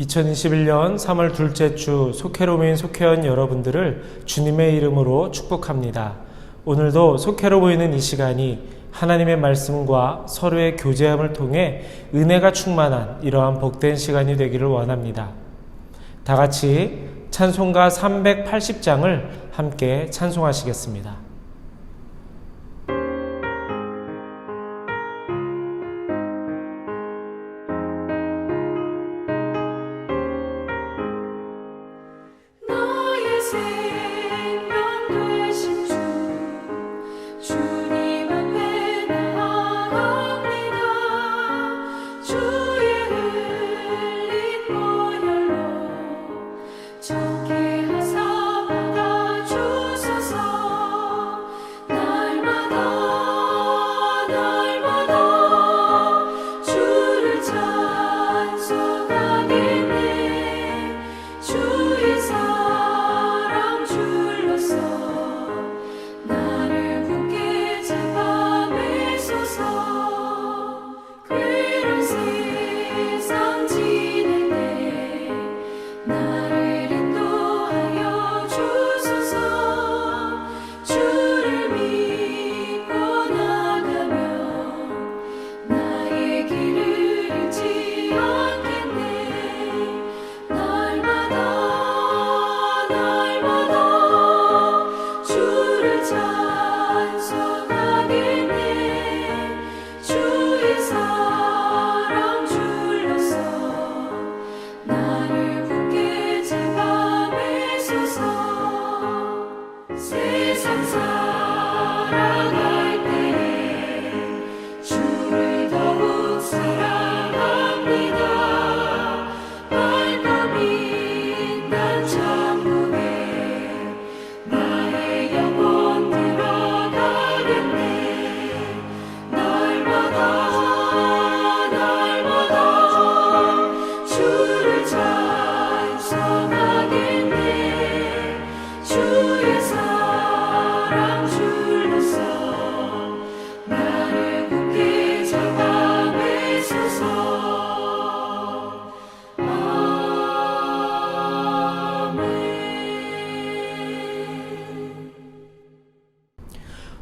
2021년 3월 둘째 주 속회로 모인 속회원 여러분들을 주님의 이름으로 축복합니다. 오늘도 속회로 모이는 이 시간이 하나님의 말씀과 서로의 교제함을 통해 은혜가 충만한 이러한 복된 시간이 되기를 원합니다. 다 같이 찬송가 380장을 함께 찬송하시겠습니다.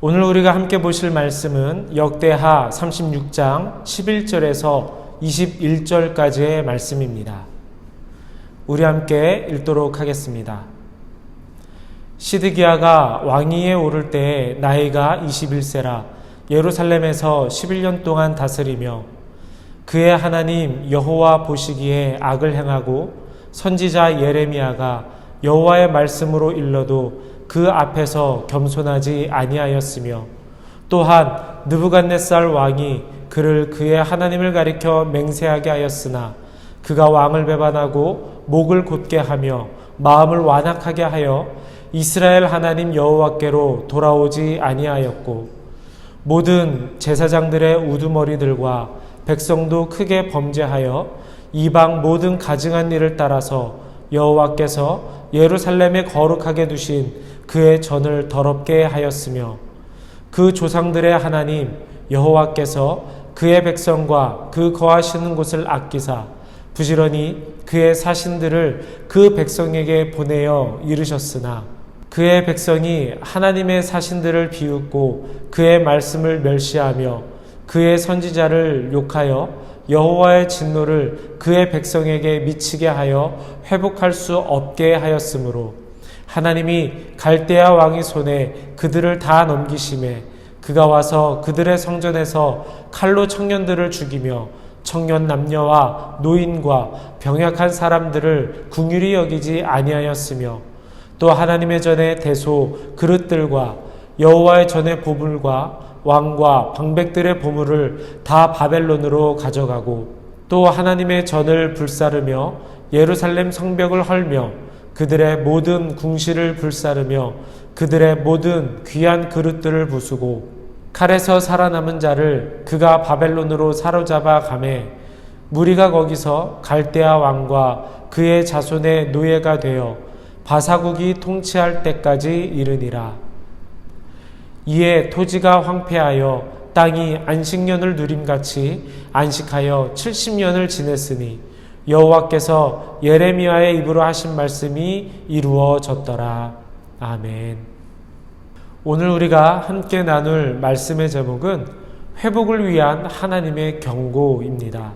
오늘 우리가 함께 보실 말씀은 역대하 36장 11절에서 21절까지의 말씀입니다. 우리 함께 읽도록 하겠습니다. 시드기야가 왕위에 오를 때에 나이가 21세라 예루살렘에서 11년 동안 다스리며 그의 하나님 여호와 보시기에 악을 행하고 선지자 예레미야가 여호와의 말씀으로 일러도 그 앞에서 겸손하지 아니하였으며 또한 느부갓네살 왕이 그를 그의 하나님을 가리켜 맹세하게 하였으나 그가 왕을 배반하고 목을 곧게 하며 마음을 완악하게 하여 이스라엘 하나님 여호와께로 돌아오지 아니하였고 모든 제사장들의 우두머리들과 백성도 크게 범죄하여 이방 모든 가증한 일을 따라서 여호와께서 예루살렘에 거룩하게 두신 그의 전을 더럽게 하였으며 그 조상들의 하나님 여호와께서 그의 백성과 그 거하시는 곳을 아끼사 부지런히 그의 사신들을 그 백성에게 보내어 이르셨으나 그의 백성이 하나님의 사신들을 비웃고 그의 말씀을 멸시하며 그의 선지자를 욕하여 여호와의 진노를 그의 백성에게 미치게 하여 회복할 수 없게 하였으므로 하나님이 갈대아 왕의 손에 그들을 다 넘기심에 그가 와서 그들의 성전에서 칼로 청년들을 죽이며 청년 남녀와 노인과 병약한 사람들을 긍휼히 여기지 아니하였으며 또 하나님의 전에 대소 그릇들과 여호와의 전에 보물과 왕과 방백들의 보물을 다 바벨론으로 가져가고 또 하나님의 전을 불사르며 예루살렘 성벽을 헐며 그들의 모든 궁실을 불사르며 그들의 모든 귀한 그릇들을 부수고 칼에서 살아남은 자를 그가 바벨론으로 사로잡아 가매 무리가 거기서 갈대아 왕과 그의 자손의 노예가 되어 바사국이 통치할 때까지 이르니라. 이에 토지가 황폐하여 땅이 안식년을 누림같이 안식하여 70년을 지냈으니 여호와께서 예레미야의 입으로 하신 말씀이 이루어졌더라. 아멘. 오늘 우리가 함께 나눌 말씀의 제목은 회복을 위한 하나님의 경고입니다.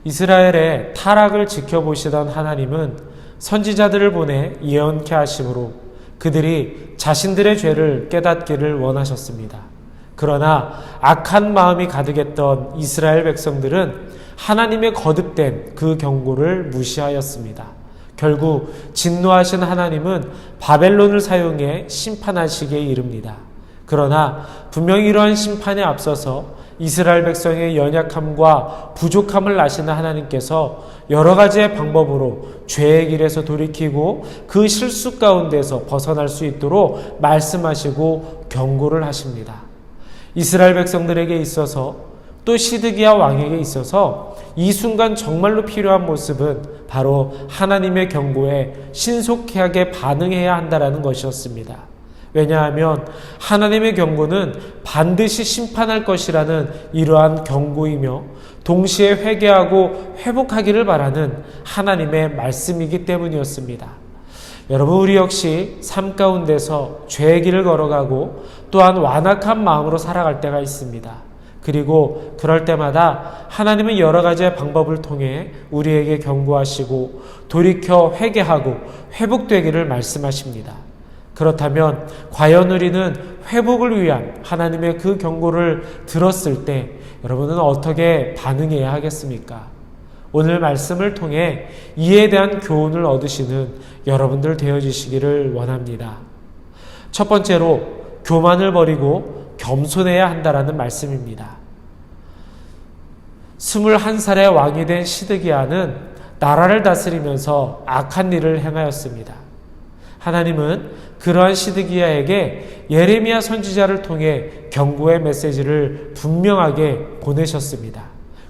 이스라엘의 타락을 지켜보시던 하나님은 선지자들을 보내 예언케 하심으로 그들이 자신들의 죄를 깨닫기를 원하셨습니다. 그러나 악한 마음이 가득했던 이스라엘 백성들은 하나님의 거듭된 그 경고를 무시하였습니다. 결국 진노하신 하나님은 바벨론을 사용해 심판하시기에 이릅니다. 그러나 분명히 이러한 심판에 앞서서 이스라엘 백성의 연약함과 부족함을 아시는 하나님께서 여러 가지의 방법으로 죄의 길에서 돌이키고 그 실수 가운데서 벗어날 수 있도록 말씀하시고 경고를 하십니다. 이스라엘 백성들에게 있어서 또 시드기야 왕에게 있어서 이 순간 정말로 필요한 모습은 바로 하나님의 경고에 신속하게 반응해야 한다는 것이었습니다. 왜냐하면 하나님의 경고는 반드시 심판할 것이라는 이러한 경고이며 동시에 회개하고 회복하기를 바라는 하나님의 말씀이기 때문이었습니다. 여러분, 우리 역시 삶 가운데서 죄의 길을 걸어가고 또한 완악한 마음으로 살아갈 때가 있습니다. 그리고 그럴 때마다 하나님은 여러 가지의 방법을 통해 우리에게 경고하시고 돌이켜 회개하고 회복되기를 말씀하십니다. 그렇다면 과연 우리는 회복을 위한 하나님의 그 경고를 들었을 때 여러분은 어떻게 반응해야 하겠습니까? 오늘 말씀을 통해 이에 대한 교훈을 얻으시는 여러분들 되어지시기를 원합니다. 첫 번째로 교만을 버리고 겸손해야 한다라는 말씀입니다. 21살의 왕이 된 시드기야는 나라를 다스리면서 악한 일을 행하였습니다. 하나님은 그러한 시드기야에게 예레미야 선지자를 통해 경고의 메시지를 분명하게 보내셨습니다.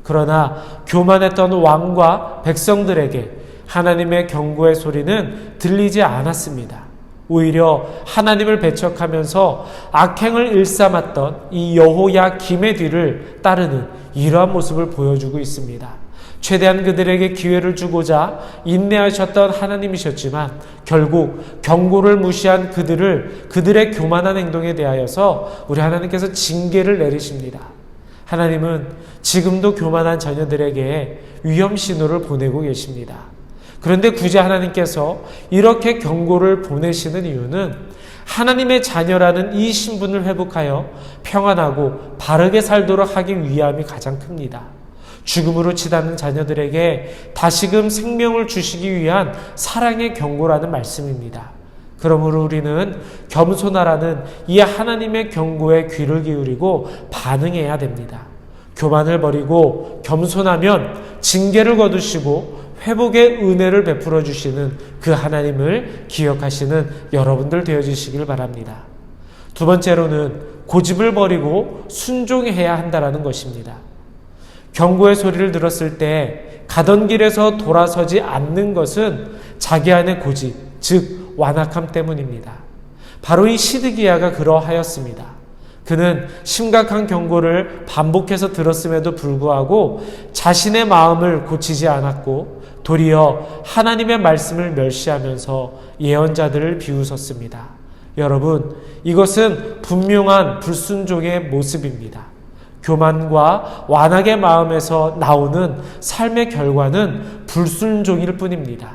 그러나 교만했던 왕과 백성들에게 하나님의 경고의 소리는 들리지 않았습니다. 오히려 하나님을 배척하면서 악행을 일삼았던 이 여호야김의 뒤를 따르는 이러한 모습을 보여주고 있습니다. 최대한 그들에게 기회를 주고자 인내하셨던 하나님이셨지만 결국 경고를 무시한 그들의 교만한 행동에 대하여서 우리 하나님께서 징계를 내리십니다. 하나님은 지금도 교만한 자녀들에게 위험 신호를 보내고 계십니다. 그런데 굳이 하나님께서 이렇게 경고를 보내시는 이유는 하나님의 자녀라는 이 신분을 회복하여 평안하고 바르게 살도록 하기 위함이 가장 큽니다. 죽음으로 치닫는 자녀들에게 다시금 생명을 주시기 위한 사랑의 경고라는 말씀입니다. 그러므로 우리는 겸손하라는 이 하나님의 경고에 귀를 기울이고 반응해야 됩니다. 교만을 버리고 겸손하면 징계를 거두시고 회복의 은혜를 베풀어 주시는 그 하나님을 기억하시는 여러분들 되어주시길 바랍니다. 두 번째로는 고집을 버리고 순종해야 한다는 것입니다. 경고의 소리를 들었을 때 가던 길에서 돌아서지 않는 것은 자기 안의 고집, 즉 완악함 때문입니다. 바로 이 시드기야가 그러하였습니다. 그는 심각한 경고를 반복해서 들었음에도 불구하고 자신의 마음을 고치지 않았고 도리어 하나님의 말씀을 멸시하면서 예언자들을 비웃었습니다. 여러분, 이것은 분명한 불순종의 모습입니다. 교만과 완악의 마음에서 나오는 삶의 결과는 불순종일 뿐입니다.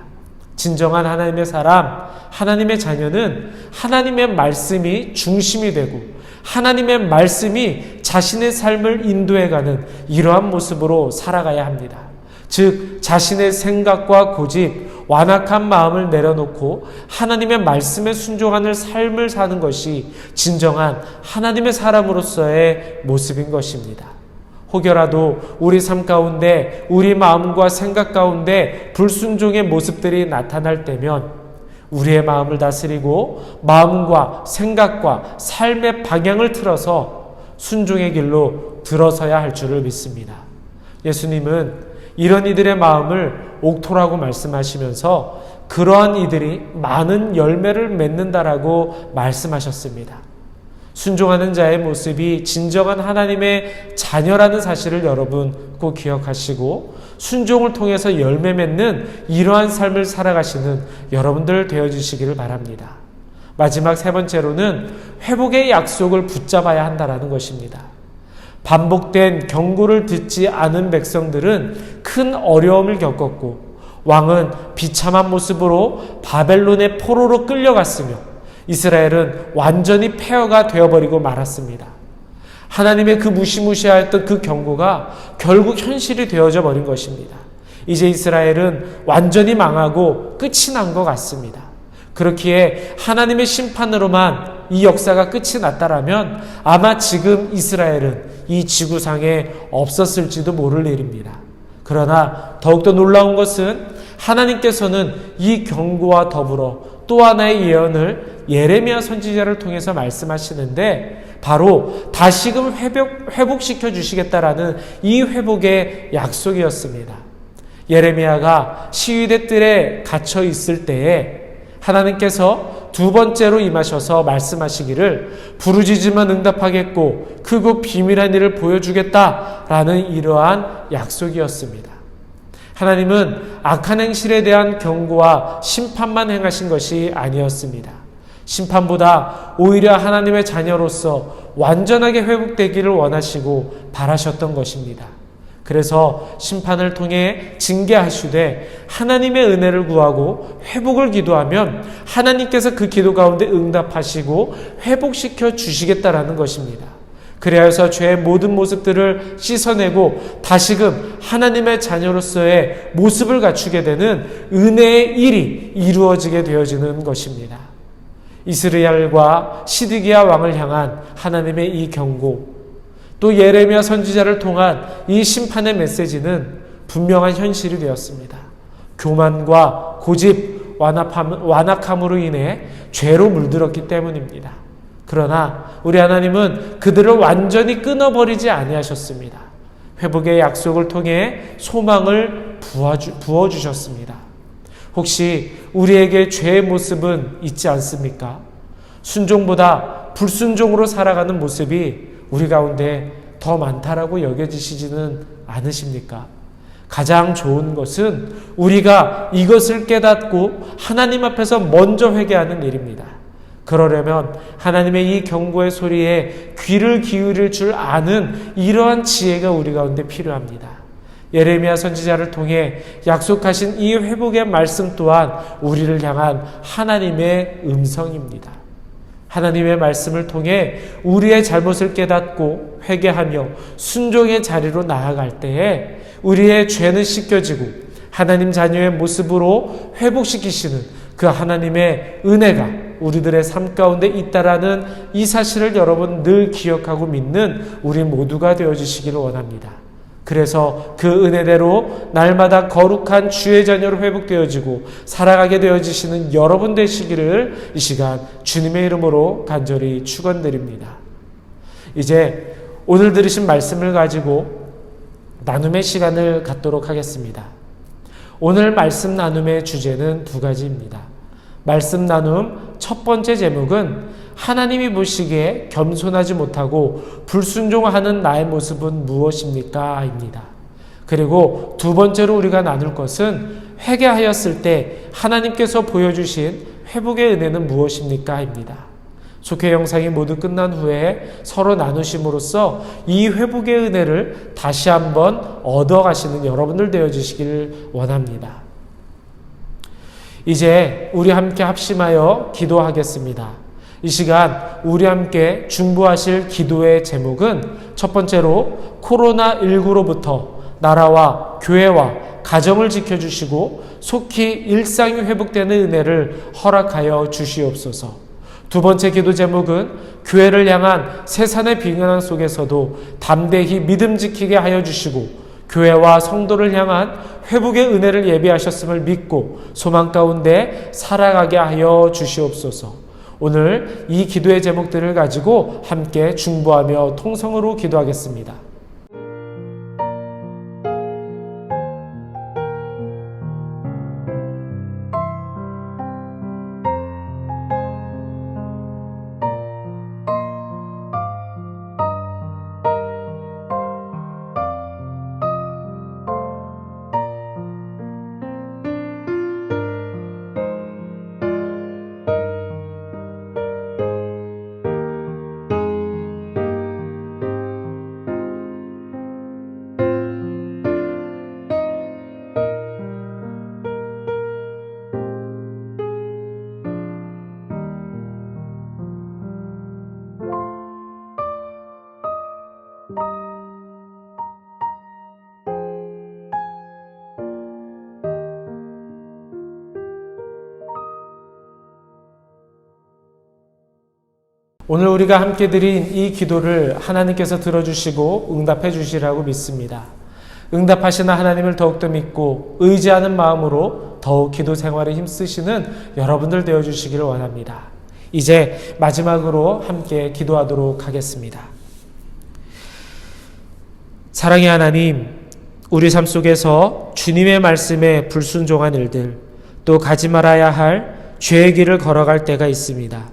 진정한 하나님의 사람, 하나님의 자녀는 하나님의 말씀이 중심이 되고 하나님의 말씀이 자신의 삶을 인도해가는 이러한 모습으로 살아가야 합니다. 즉 자신의 생각과 고집, 완악한 마음을 내려놓고 하나님의 말씀에 순종하는 삶을 사는 것이 진정한 하나님의 사람으로서의 모습인 것입니다. 혹여라도 우리 삶 가운데 우리 마음과 생각 가운데 불순종의 모습들이 나타날 때면 우리의 마음을 다스리고 마음과 생각과 삶의 방향을 틀어서 순종의 길로 들어서야 할 줄을 믿습니다. 예수님은 이런 이들의 마음을 옥토라고 말씀하시면서 그러한 이들이 많은 열매를 맺는다라고 말씀하셨습니다. 순종하는 자의 모습이 진정한 하나님의 자녀라는 사실을 여러분 꼭 기억하시고 순종을 통해서 열매 맺는 이러한 삶을 살아가시는 여러분들 되어주시기를 바랍니다. 마지막 세 번째로는 회복의 약속을 붙잡아야 한다는 것입니다. 반복된 경고를 듣지 않은 백성들은 큰 어려움을 겪었고 왕은 비참한 모습으로 바벨론의 포로로 끌려갔으며 이스라엘은 완전히 폐허가 되어버리고 말았습니다. 하나님의 그 무시무시하였던 그 경고가 결국 현실이 되어져 버린 것입니다. 이제 이스라엘은 완전히 망하고 끝이 난 것 같습니다. 그렇기에 하나님의 심판으로만 이 역사가 끝이 났다라면 아마 지금 이스라엘은 이 지구상에 없었을지도 모를 일입니다. 그러나 더욱더 놀라운 것은 하나님께서는 이 경고와 더불어 또 하나의 예언을 예레미야 선지자를 통해서 말씀하시는데 바로 다시금 회복시켜 주시겠다라는 이 회복의 약속이었습니다. 예레미야가 시위대 뜰에 갇혀 있을 때에 하나님께서 두 번째로 임하셔서 말씀하시기를 부르짖으면 응답하겠고 크고 비밀한 일을 보여주겠다라는 이러한 약속이었습니다. 하나님은 악한 행실에 대한 경고와 심판만 행하신 것이 아니었습니다. 심판보다 오히려 하나님의 자녀로서 완전하게 회복되기를 원하시고 바라셨던 것입니다. 그래서 심판을 통해 징계하시되 하나님의 은혜를 구하고 회복을 기도하면 하나님께서 그 기도 가운데 응답하시고 회복시켜 주시겠다라는 것입니다. 그래야 해서 죄의 모든 모습들을 씻어내고 다시금 하나님의 자녀로서의 모습을 갖추게 되는 은혜의 일이 이루어지게 되어지는 것입니다. 이스라엘과 시드기야 왕을 향한 하나님의 이 경고, 또 예레미야 선지자를 통한 이 심판의 메시지는 분명한 현실이 되었습니다. 교만과 고집, 완악함으로 인해 죄로 물들었기 때문입니다. 그러나 우리 하나님은 그들을 완전히 끊어버리지 아니하셨습니다. 회복의 약속을 통해 소망을 부어주셨습니다. 혹시 우리에게 죄의 모습은 있지 않습니까? 순종보다 불순종으로 살아가는 모습이 우리 가운데 더 많다라고 여겨지시지는 않으십니까? 가장 좋은 것은 우리가 이것을 깨닫고 하나님 앞에서 먼저 회개하는 일입니다. 그러려면 하나님의 이 경고의 소리에 귀를 기울일 줄 아는 이러한 지혜가 우리 가운데 필요합니다. 예레미야 선지자를 통해 약속하신 이 회복의 말씀 또한 우리를 향한 하나님의 음성입니다. 하나님의 말씀을 통해 우리의 잘못을 깨닫고 회개하며 순종의 자리로 나아갈 때에 우리의 죄는 씻겨지고 하나님 자녀의 모습으로 회복시키시는 그 하나님의 은혜가 우리들의 삶 가운데 있다라는 이 사실을 여러분 늘 기억하고 믿는 우리 모두가 되어주시기를 원합니다. 그래서 그 은혜대로 날마다 거룩한 주의 자녀로 회복되어지고 살아가게 되어지시는 여러분 되시기를 이 시간 주님의 이름으로 간절히 축원드립니다. 이제 오늘 들으신 말씀을 가지고 나눔의 시간을 갖도록 하겠습니다. 오늘 말씀 나눔의 주제는 두 가지입니다. 말씀 나눔 첫 번째 제목은 하나님이 보시기에 겸손하지 못하고 불순종하는 나의 모습은 무엇입니까? 입니다. 그리고 두 번째로 우리가 나눌 것은 회개하였을 때 하나님께서 보여주신 회복의 은혜는 무엇입니까? 입니다. 속회 영상이 모두 끝난 후에 서로 나누심으로써 이 회복의 은혜를 다시 한번 얻어가시는 여러분들 되어주시기를 원합니다. 이제 우리 함께 합심하여 기도하겠습니다. 이 시간 우리 함께 중보하실 기도의 제목은 첫 번째로 코로나19로부터 나라와 교회와 가정을 지켜주시고 속히 일상이 회복되는 은혜를 허락하여 주시옵소서. 두 번째 기도 제목은 교회를 향한 세상의 비난항 속에서도 담대히 믿음 지키게 하여 주시고 교회와 성도를 향한 회복의 은혜를 예비하셨음을 믿고 소망 가운데 살아가게 하여 주시옵소서. 오늘 이 기도의 제목들을 가지고 함께 중보하며 통성으로 기도하겠습니다. 오늘 우리가 함께 드린 이 기도를 하나님께서 들어주시고 응답해 주시라고 믿습니다. 응답하시는 하나님을 더욱더 믿고 의지하는 마음으로 더욱 기도 생활에 힘쓰시는 여러분들 되어주시기를 원합니다. 이제 마지막으로 함께 기도하도록 하겠습니다. 사랑의 하나님, 우리 삶 속에서 주님의 말씀에 불순종한 일들, 또 가지 말아야 할 죄의 길을 걸어갈 때가 있습니다.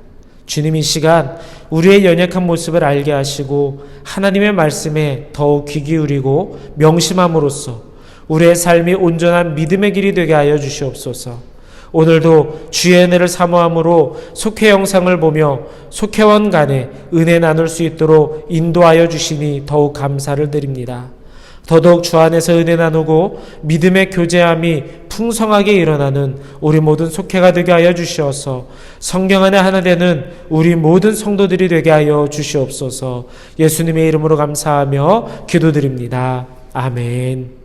주님, 이 시간 우리의 연약한 모습을 알게 하시고 하나님의 말씀에 더욱 귀 기울이고 명심함으로써 우리의 삶이 온전한 믿음의 길이 되게 하여 주시옵소서. 오늘도 주의 은혜를 사모함으로 속회 영상을 보며 속회원 간에 은혜 나눌 수 있도록 인도하여 주시니 더욱 감사를 드립니다. 더더욱 주 안에서 은혜 나누고 믿음의 교제함이 풍성하게 일어나는 우리 모든 속회가 되게 하여 주시어서 성경 안에 하나 되는 우리 모든 성도들이 되게 하여 주시옵소서. 예수님의 이름으로 감사하며 기도드립니다. 아멘.